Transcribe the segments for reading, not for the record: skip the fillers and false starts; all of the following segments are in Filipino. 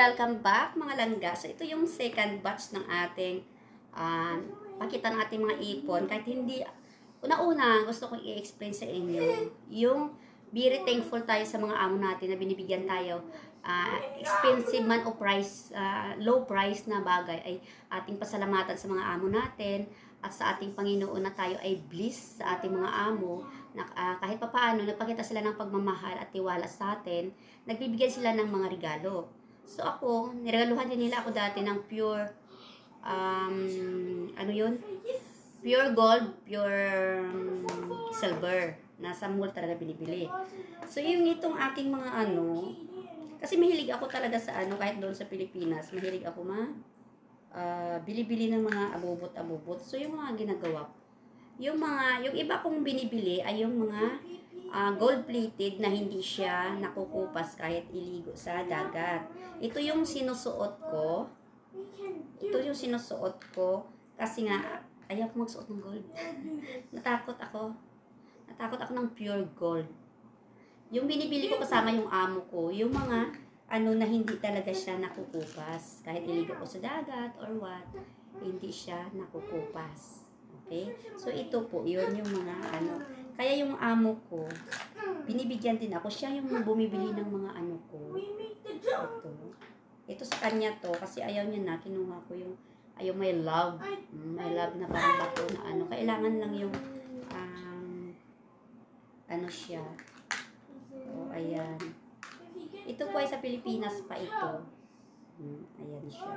welcome back mga langga. So ito yung second batch ng ating pakita ng ating mga ipon. Kahit hindi, una-una gusto kong i-explain sa inyo yung very thankful tayo sa mga amo natin na binibigyan tayo expensive man o price, low price na bagay ay ating pasalamatan sa mga amo natin at sa ating Panginoon na tayo ay bliss sa ating mga amo na kahit papaano nagpakita sila ng pagmamahal at tiwala sa atin, nagbibigay sila ng mga regalo. So ako, niregaluhan din nila ako dati ng pure ano yun? Pure gold, pure silver. Nasa mall talaga binibili. So yung itong aking mga ano, kasi mahilig ako talaga sa ano, kahit doon sa Pilipinas, mahilig ako bili-bili ng mga abubot-abubot. So yung mga ginagawa ko, yung iba kong binibili ay yung mga gold-plated na hindi siya nakukupas kahit iligo sa dagat. Ito yung sinusuot ko. Ito yung sinusuot ko kasi nga ayaw ko magsuot ng gold. Natakot ako ng pure gold. Yung binibili ko kasama yung amo ko, yung mga ano na hindi talaga siya nakukupas. Kahit iligo ko sa dagat or what, hindi siya nakukupas. Okay? So ito po, yun yung mga ano. Kaya yung amo ko, binibigyan din ako. Siya yung bumibili ng mga ano ko. Ito sa kanya to, kasi ayaw niya na, kinuha ko yung, ayaw may love. May love na parang bato na ano. Kailangan lang yung, ano siya. So, ayan. Ito po ay sa Pilipinas pa ito. Ayan siya.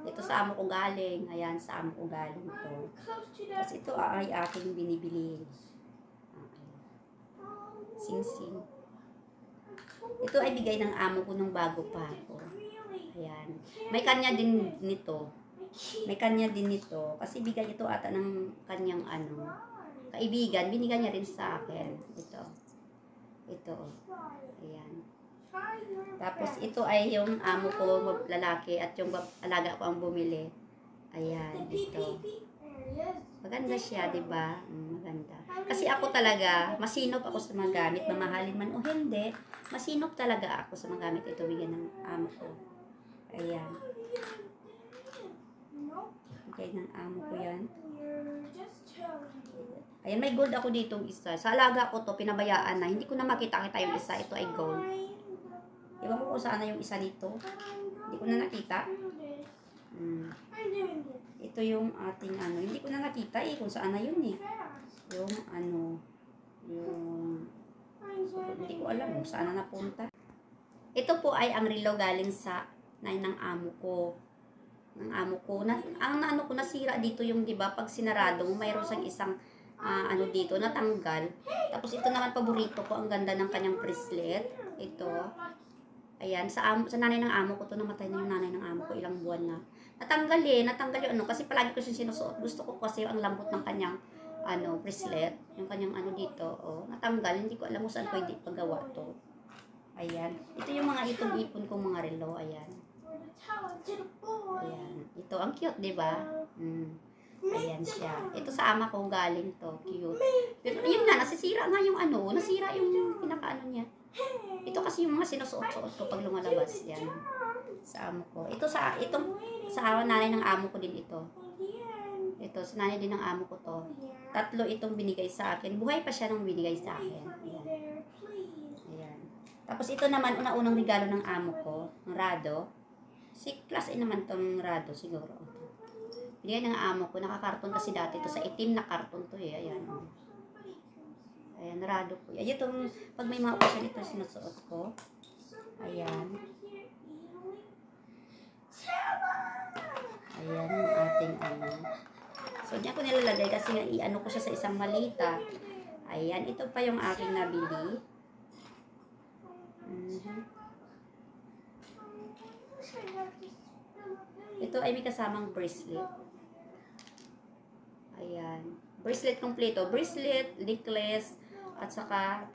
Ito sa amo ko galing. Ayan, sa amo ko galing to. Tapos ito ay aking binibili. Sing-sing. Ito ay bigay ng amo ko nung bago pa ako. Ayan. May kanya din nito. May kanya din nito. Kasi bigay ito ata ng kanyang ano, kaibigan. Binigay niya rin sa akin. Ito. Ito. Ayan. Tapos ito ay yung amo ko lalaki at yung alaga ko ang bumili. Ayan, ito. Maganda siya, 'di ba? Maganda. Kasi ako talaga, masinop ako sa mga gamit, mamahalin man o hindi, masinop talaga ako sa mga gamit. Ito bigyan ng amo ko. Ayan. Okay, ng amo ko 'yan. Ayan, may gold ako dito isa. Sa alaga ko to, pinabayaan na. Hindi ko na makita-kita yung isa. Ito ay gold. Iwan ko kung saan na yung isa dito. Hindi ko na nakita. Ito yung ating ano. Hindi ko na nakita kung saan na yun eh. Yung ano. Hindi ko alam kung saan na napunta. Ito po ay ang relo galing sa ng amo ko. Ang ano ko nasira dito yung 'di ba pag sinarado mo mayroon sang isang ano dito natanggal. Tapos ito naman paborito ko, ang ganda ng kanyang bracelet. Ito. Ayan, sa nanay ng amo ko to, namatay na yung nanay ng amo ko ilang buwan na. Natanggal yung ano kasi palagi ko siya sinusuot. Gusto ko kasi ang lambot ng kanyang ano bracelet, yung kanyang ano dito, oh, natanggal. Hindi ko alam kung saan pwede paggawa to. Ayan. Ito yung mga ipon kong mga relo, ayan. Ayan. Ito, ang cute, di ba? Ayan siya. Ito sa ama ko galing to. Cute. Pero yun nga, nasisira nga yung ano. Nasira yung pinakaano niya. Ito kasi yung mga sinusuot-suot ko pag lumalabas. Yan. Sa amo ko. Sa nanay ng amo ko din ito. Ito, sa nanay din ng amo ko to. 3 itong binigay sa akin. Buhay pa siya nung binigay sa akin. Ayan. Ayan. Tapos ito naman, unang regalo ng amo ko. Ng Rado. Si class A naman tong Rado siguro. Binigay ng amo ko, nakakarton kasi dati ito sa itim na karton to eh. Ayan. Ayan, Rado ko. Ayan, itong pag may mga occasion ito sinusuot ko. Ayan. Ayan ang ating ano. So, diyan ko nilalagay kasi nga i-ano ko siya sa isang malita. Ayan, ito pa yung aking nabili. Ito ay may kasamang bracelet. Ayan. Bracelet kompleto. Bracelet, necklace, at saka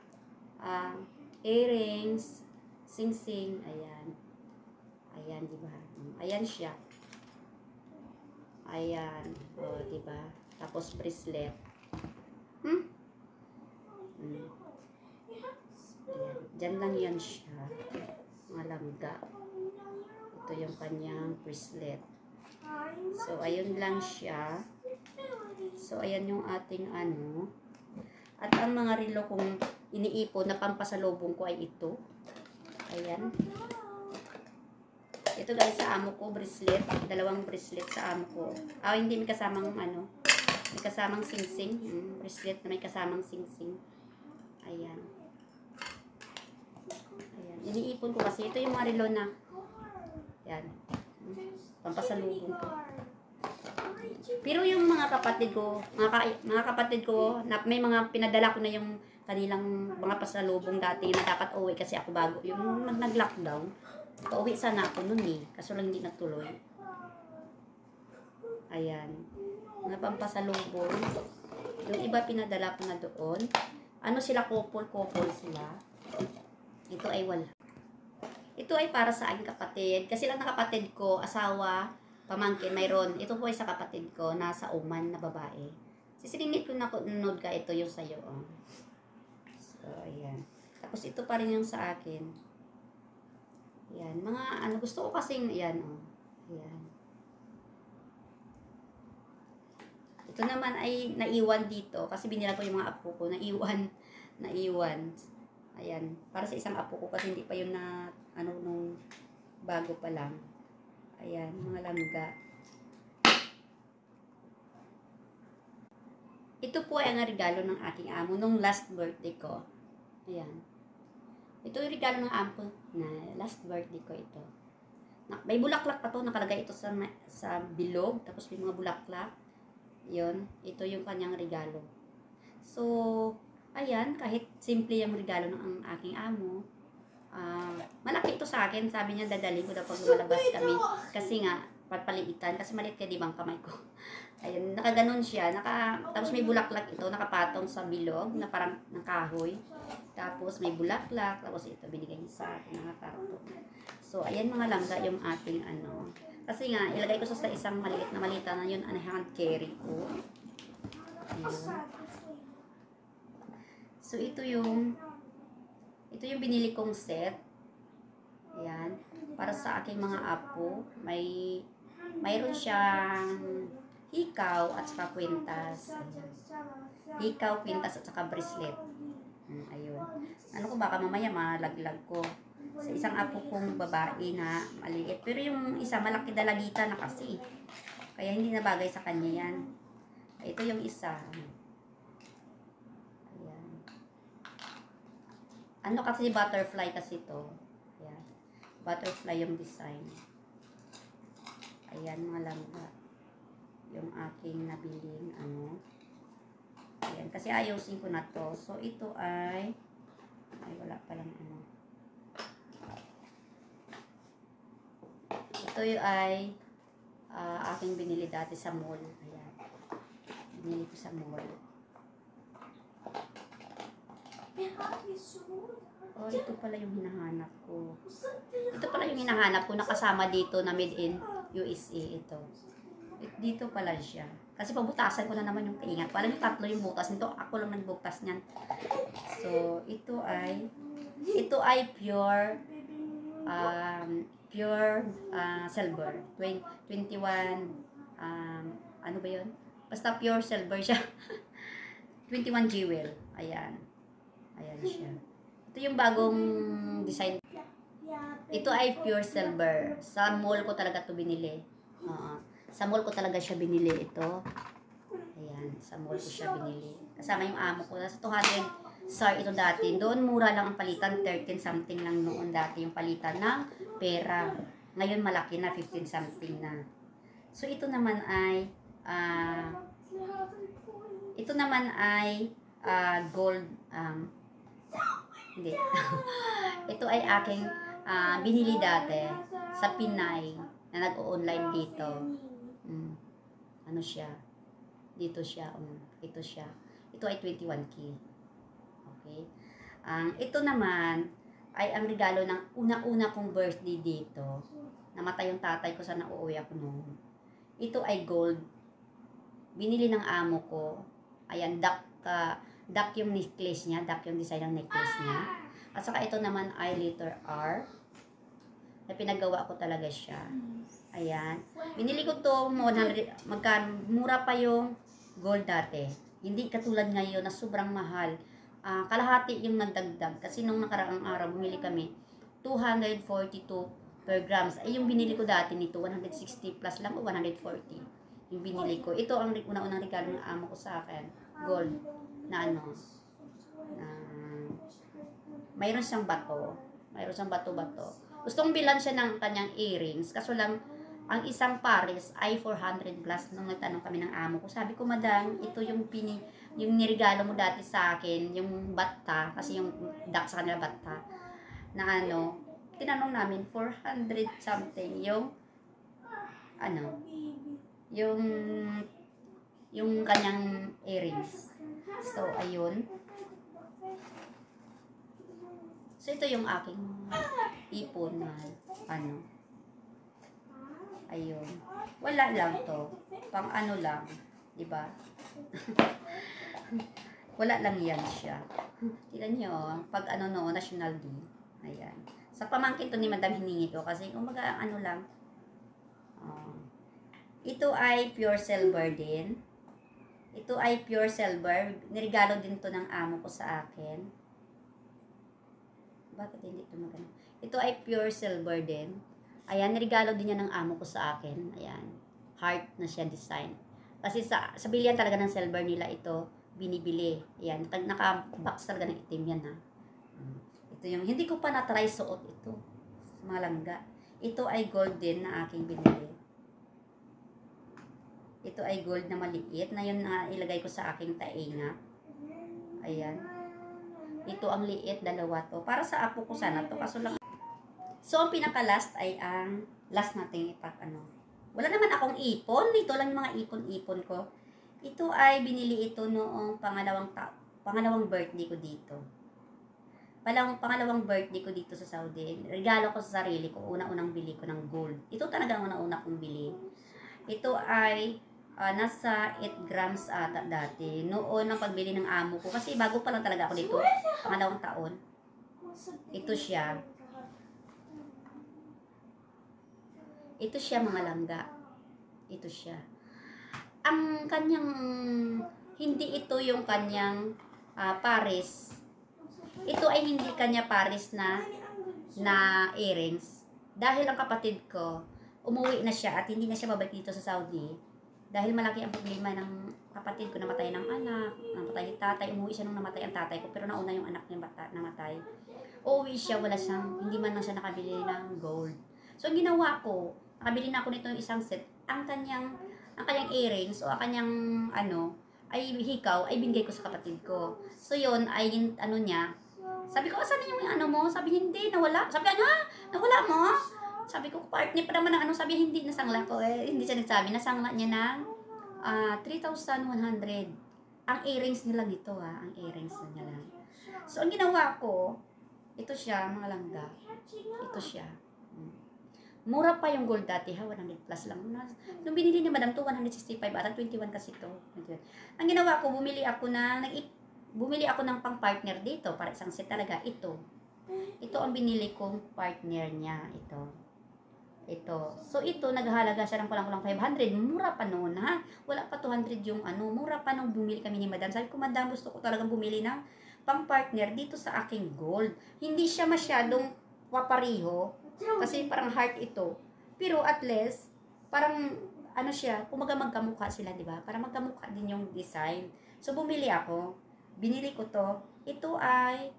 earrings, sing-sing. Ayan. Ayan, diba? Ayan siya. Ayan. O, diba? Tapos bracelet. Ayan. Diyan lang yan siya. Mga langga. Ito yung kanyang bracelet. So, ayun lang siya. So, ayan yung ating ano. At ang mga relo kong iniipon na pampasalubong ko ay ito. Ayan. Ito guys sa amo ko, bracelet. Dalawang bracelet sa amo ko. Hindi may kasamang ano. May kasamang sing-sing. Bracelet na may kasamang sing-sing. Ayan. Ayan. Iniipon ko kasi. Ito yung mga relo na. Ayan. Pampasalubong ko. Pero yung mga kapatid ko, mga kapatid ko, na may mga pinadala ko na yung kanilang mga pasalubong dati na dapat uwi kasi ako bago. Yung nag-lockdown, pauwi sana ako nun kaso lang hindi natuloy. Ayan. Mga pampasalubong. Yung iba pinadala ko na doon. Ano sila, couple sila. Ito ay wala. Ito ay para sa aking kapatid. Kasi lang na kapatid ko, asawa, pamangkin, mayroon. Ito po ay sa kapatid ko, nasa Oman na babae. Sisilingit ko na nanood ka, ito yung sa'yo. Oh. So, ayan. Tapos ito pa rin yung sa akin. Ayan. Mga, ano, gusto ko kasing, ayan, oh. Ayan. Ito naman ay naiwan dito. Kasi binila ko yung mga apo ko. Naiwan. Ayan. Para sa isang apo ko kasi hindi pa yun na, ano, nung bago pa lang. Ayan, mga langga. Ito po ay ang regalo ng aking amo nung last birthday ko. Ayan. Ito yung regalo ng amo na last birthday ko ito. May bulaklak pa to, nakalagay ito sa bilog, tapos may mga bulaklak. Yun, ito yung kanyang regalo. So, ayan, kahit simple yung regalo ng aking amo, malaki ito sa akin. Sabi niya, dadalhin ko daw pag lumalabas kami. Kasi nga, papaliitan. Kasi maliit ka, di ba, ang kamay ko. Ayun, nakaganon siya. Tapos may bulaklak ito, nakapatong sa bilog, na parang ng kahoy. Tapos may bulaklak. Tapos ito, binigay niya sa akin, nakakarto. So, ayan mga langga yung ating ano. Kasi nga, ilagay ko sa isang maliit na malita na yun, hand carry ko. Ayun. So, ito yung binili kong set. Ayan. Para sa aking mga apo. Mayroon siyang hikaw at saka kwintas. Ayan. Hikaw, kwintas at saka bracelet. Ayun. Ano ko, baka mamaya malaglag ko. Sa isang apo kong babae na maliit. Pero yung isa, malaki dalagita na kasi. Kaya hindi na bagay sa kanya yan. Ito yung isa. Ano kasi butterfly kasi to. Ayan. Butterfly yung design. Ayan mga langga. Yung aking nabiling ano. Ayan. Kasi ayusin ko na to. So ito ay wala palang ano. Ito ay aking binili dati sa mall. Ayan. Binili ko sa mall. Oh, ito pala yung hinahanap ko. Ito pala yung hinahanap ko, nakasama dito na made in USA ito. Dito pala siya. Kasi pabutasan ko na naman yung kaingat. Pala yung tatlo yung butas nito. Ako lang nagbutas niyan. So, ito ay pure silver. 21 ano ba yun? Basta pure silver siya. 21 jewel. Ayan. Ayan siya. Ito yung bagong design. Ito ay pure silver. Sa mall ko talaga ito binili. Sa mall ko talaga siya binili ito. Ayan. Sa mall ko siya binili. Kasama yung amo ko. Nasa 200 SAR ito dati. Doon mura lang ang palitan. 13 something lang noon dati yung palitan ng pera. Ngayon malaki na. 15 something na. So ito naman ay gold. Hindi. Ito ay aking binili dati sa Pinay na nag-o-online dito. Ano siya? Dito siya. Ito siya. Ito ay 21K. Okay? Ito naman ay ang regalo ng una-una kong birthday dito. Namatay yung tatay ko sa nauuwi ako noon. Ito ay gold. Binili ng amo ko. Ayan, duck yung necklace niya. Duck yung design ng necklace niya. At saka ito naman ay letter R. na pinagawa ko talaga siya. Ayan. Binili ko to 100, mura pa yung gold dati. Hindi katulad ngayon na sobrang mahal. Kalahati yung nagdagdag. Kasi nung nakaraang araw, bumili kami 242 per grams. Ay, yung binili ko dati nito, 160 plus lang o 140. Yung binili ko. Ito ang unang regalo ng amo ko sa akin. Gold. Na ano. Mayroon siyang bato. Mayroon siyang bato-bato. Gustong bilan siya ng kanyang earrings. Kaso lang, ang isang pares ay 400 plus. Nung nagtanong kami ng amo ko, sabi ko, madam, ito yung nirigalo mo dati sa akin, yung bata, kasi yung duck sa kanila bata, na ano, tinanong namin, 400 something, yung, ano, yung kanyang earrings. So, ayun. So, ito yung aking ipon na, ano, ayun. Wala lang to. Pang ano lang. Diba? Wala lang yan siya. Tignan nyo, pag ano no, National Day. Ayan. Sa pamangkin to ni Madam hiningi ko kasi kumaga ano lang. Ito ay pure silver din. Ito ay pure silver. Nirigalo din to ng amo ko sa akin. Bakit hindi ito magano? Ito ay pure silver din. Ayan, nirigalo din niya ng amo ko sa akin. Ayan. Heart na siya design. Kasi sa bilihan talaga ng silver nila ito, binibili. Ayan, naka-box talaga ng itim yan ha. Ito yung, hindi ko pa na-try suot ito. Sa mga langga. Ito ay gold din na aking binili. Ito ay gold na maliit. Na yun na ilagay ko sa aking tainga. Ayan. Ito ang liit, dalawa to. Para sa apo ko sana to. Kaso lang. So, ang pinaka-last ay ang last nating ano. Wala naman akong ipon. Ito lang yung mga ipon-ipon ko. Ito ay binili ito noong pangalawang birthday ko dito. Pangalawang birthday ko dito sa Saudi. Regalo ko sa sarili ko. Una-unang bili ko ng gold. Ito talaga ang una-una kong bili. Ito ay nasa 8 grams ata dati. Noon ang pagbili ng amo ko. Kasi bago pa lang talaga ako dito. Pangalawang taon. Ito siya. Ito siya mga langga. Ito siya. Ang kanyang, hindi ito yung kanyang pares. Ito ay hindi kanya pares na earrings. Dahil ang kapatid ko, umuwi na siya at hindi na siya babalik dito sa Saudi. Dahil malaki ang problema ng kapatid ko, namatay ng anak, namatay yung tatay. Umuwi siya nung namatay ang tatay ko, pero nauna yung anak niya namatay. Uuwi siya, wala siyang, hindi man lang siya nakabili ng gold. So, ang ginawa ko, nakabili na ako nito yung isang set. Ang kanyang earrings o ang kanyang ay hikaw ay binigay ko sa kapatid ko. So yun ay ano niya. Sabi ko, asan yung ano mo? Sabi hindi, nawala. Sabi ko, nawala mo? Sabi ko, partner pa naman ng ano. Sabi hindi, nasangla ko. Hindi siya nagsabi. Nasangla niya ng 3,100. Ang earrings nila nito ang earrings niya lang. So ang ginawa ko, ito siya mga langga. Ito siya. Mura pa yung gold dati 100 plus lang. Nung binili ni Madam to 165 at 21 kasi to. Ang ginawa ko, bumili ako ng pang-partner dito para isang set talaga. Ito ang binili kong partner niya. Ito. So ito, naghahalaga siya ng kulang-kulang 500. Mura pa noon ha. Wala pa 200 yung mura pa nung bumili kami ni Madam. Sabi ko, Madam, gusto ko talagang bumili ng pang-partner dito sa aking gold. Hindi siya masyadong papariho. Kasi parang heart ito. Pero at least, parang siya, kumaga magkamukha sila, di ba? Para magkamukha din yung design. So, bumili ako. Binili ko to. Ito ay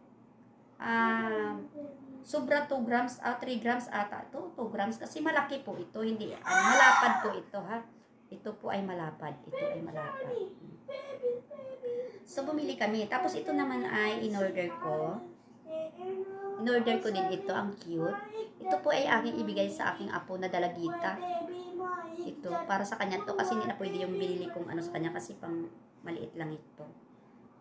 sobra 2 grams, 3 grams ata. 2 grams kasi malaki po ito. Hindi, malapad po ito, ha? Ito po ay malapad. So, bumili kami. Tapos, ito naman ay in-order ko. In-order ko din ito. Ang cute. Ito po ay aking ibigay sa aking apo na dalagita. Ito, para sa kanya to. Kasi hindi na pwede yung binili kong sa kanya. Kasi pang maliit lang ito.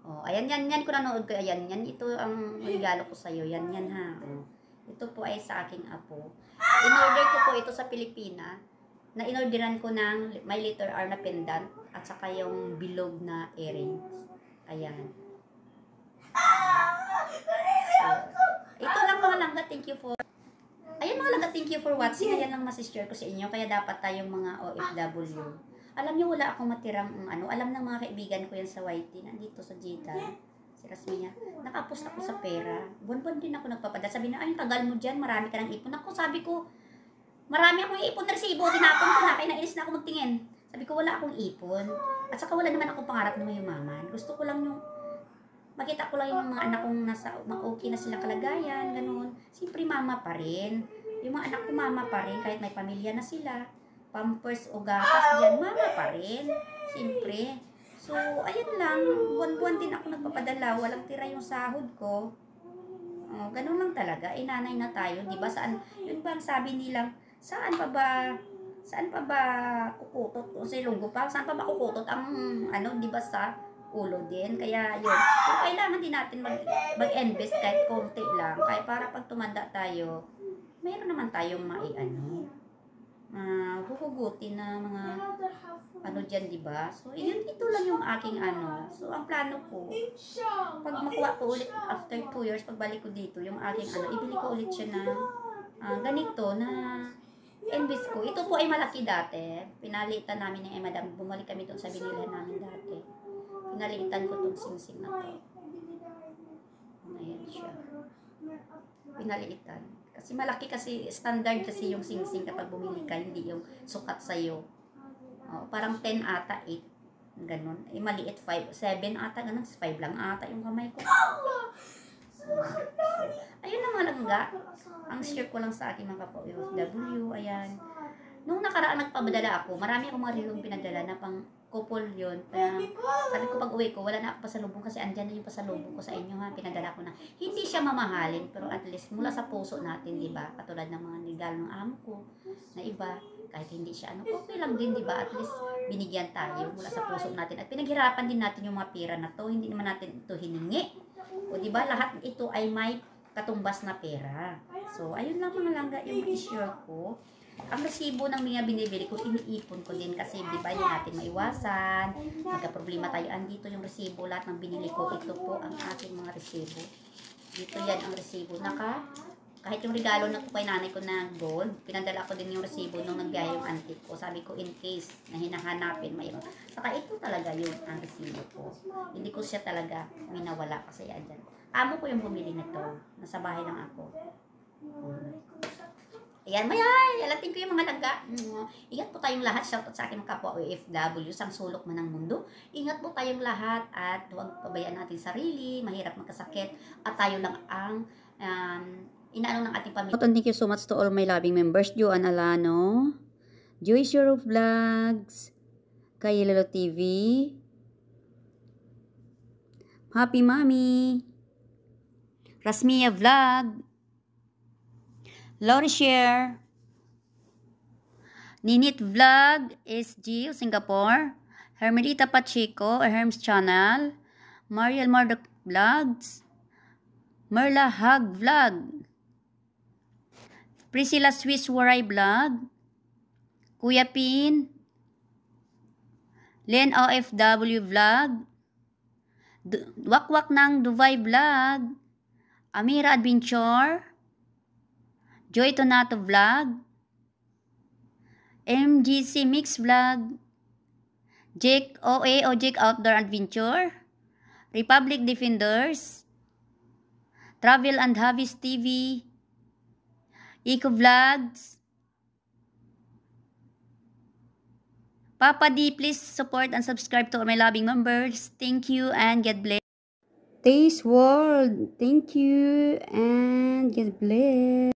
Oh, ayan, yan ko nanood ko. Ayan, ito ang regalo ko sa'yo. Yan, ha. Oh. Ito po ay sa aking apo. In-order ko po ito sa Pilipina. Na in-orderan ko ng may letter R na pendant. At saka yung bilog na earrings. Ayan. So, ito lang mga langga. Thank you for Ayun mga laga, thank you for watching. Ayan lang masishare ko sa inyo. Kaya dapat tayong mga OFW. Alam niyo, wala akong matirang alam ng mga kaibigan ko yan sa YT. Nandito sa Jeddah. Si Rasmia. Nakapos ako sa pera. Buwan-buwan din ako nagpapadala. Sabi na, ay, tagal mo dyan. Marami ka ng ipon. Ako, sabi ko, marami akong ipon na resibo. Tinapon ko na. Kaya nainis na ako magtingin. Sabi ko, wala akong ipon. At saka wala naman akong pangarap na mayumaman. Gusto ko lang yung makita ko lang yung mga anak kong nasa okay na silang kalagayan, ganun. Siyempre mama pa rin. Yung mga anak ko mama pa rin, kahit may pamilya na sila. Pampers o gatas dyan, mama pa rin. Siyempre. So, ayun lang. Buwan-buwan din ako nagpapadala. Walang tira yung sahod ko. Ganun lang talaga. Nanay na tayo. Diba? Saan, yun ba ang sabi nilang, saan pa ba kukutot? O sa Ilonggo pa, saan pa ba kukutot ang, diba sa ulo din. Kaya yun. Pero kailangan din natin mag-invest kahit konti lang. Kaya para pag tumanda tayo, mayroon naman tayong huhugutin na mga dyan, diba? So, ito lang yung aking So, ang plano ko, pag makuha ko ulit after 2 years, pagbalik ko dito, yung aking ibili ko ulit siya na ganito na invest ko. Ito po ay malaki dati. Pinalitan namin ni Madam. Bumalik kami doon sa binilihan namin dati. Pinalitan ko tong singsing na to. Ayan siya. Pinalitan. Kasi malaki kasi, standard kasi yung singsing kapag bumili ka, hindi yung sukat sa'yo. Parang 10 ata, 8. Ganun. Maliit 5, 7 ata, ganun. 5 lang ata yung kamay ko. Ayun na mga langga. Ang share ko lang sa aking mga OFW. Ayan. Nung nakaraan nagpapadala ako, marami akong mga rilong pinadala na pang couple yun. Sabi ko pag uwi ko, wala na ako pasalubong kasi andyan na yung pasalubong ko sa inyo ha. Pinadala ko na. Hindi siya mamahalin, pero at least mula sa puso natin, di ba? Katulad ng mga regalo ng amo ko na iba, kahit hindi siya okay lang din, di ba? At least binigyan tayo mula sa puso natin. At pinaghirapan din natin yung mga pera na to. Hindi naman natin ito hiningi. O di ba? Lahat ito ay may katumbas na pera. So, ayun lang mga langga yung i-share ko. Ang resibo ng mga binibili ko, iniipon ko din kasi di ba hindi natin maiwasan. Magka-problema tayo. Andito yung resibo, lahat ng binili ko. Ito po ang aking mga resibo. Dito yan ang resibo. Kahit yung regalo na ko kay nanay ko na gold, pinadala ko din yung resibo nung nagbiyahe yung auntie ko. Sabi ko in case na hinahanapin, mayroon. Saka ito talaga yun ang resibo ko. Hindi ko siya talaga minawala kasi yan dyan. Amo ko yung bumili nito. Nasa bahay lang ako. Ayan, alating ko yung mga langga. Ingat po tayong lahat. Shoutout sa aking mga kapwa OFW, sang sulok man ng mundo. Ingat po tayong lahat at huwag pabayaan natin sarili, mahirap magkasakit at tayo lang ang inaano ng ating pamilya. Thank you so much to all my loving members. Joan Alano, Joy Shiro Vlogs, Kayelelo TV, Happy Mommy, Rasmia Vlog, Lori Share, Ninit Vlog, SG, Singapore, Hermelita Pacheco, Herms Channel, Mariel Murdoch Vlogs, Merla Hug Vlog, Priscilla Swiss Waray Vlog, Kuya Pin, Len OFW Vlog, Wakwak ng Dubai Vlog, Amira Adventure, Joy Tonato Vlog, MGC Mix Vlog, Jake OA o Jake Outdoor Adventure, Republic Defenders, Travel and Hobbies TV, Eco Vlogs, Papa D, please support and subscribe to all my loving members. Thank you and God bless. Taste World, thank you and God bless.